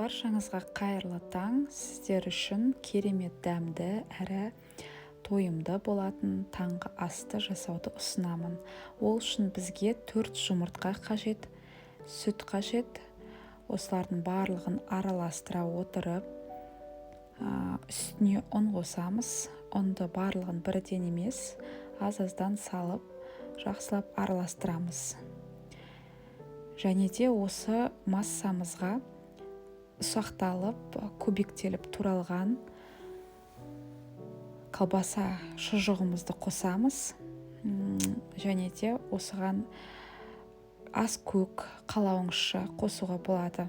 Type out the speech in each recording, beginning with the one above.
Баршаңызға қайырлы таң. Сіздер үшін керемет дәмді әрі тойымды болатын таңғы асты жасауды ұсынамын. Ол үшін бізге 4 жұмыртқа қажет, сүт қажет. Осылардың барлығын араластыра отырып, үстіне ұн қосамыз. Ұнды барлығын бірден емес, аз-аздан салып, жақсылап араластырамыз. Және де осы массамызға ұсақталып, кубиктеліп туралған колбаса шұжығымызды қосамыз. Және де осыған ас көк қалауыңызша қосуға болады.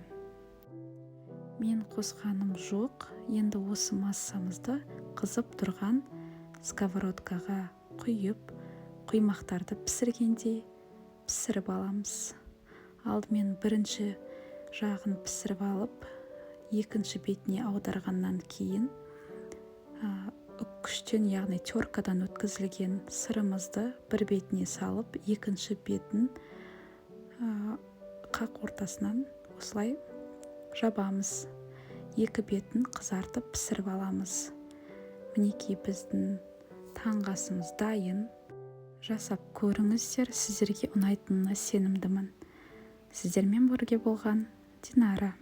Мен қосқаным жоқ. Енді осы массамызды қызып тұрған сковородкаға құйып, құймақтарды пісіргендей пісіріп аламыз. Алдымен бірінші жағын пісіріп алып, екінші бетіне аударғаннан кейін үккіштен, яғни теркадан өткізілген сырымызды бір бетіне салып, екінші бетін қақ ортасынан осылай жабамыз. Екі бетін қызартып пісіріп аламыз. Мінекей біздің таңғы асымыз дайын. Жасап көріңіздер, сіздерге ұнайтынына сенімдімін. Сіздермен бірге болған Динара.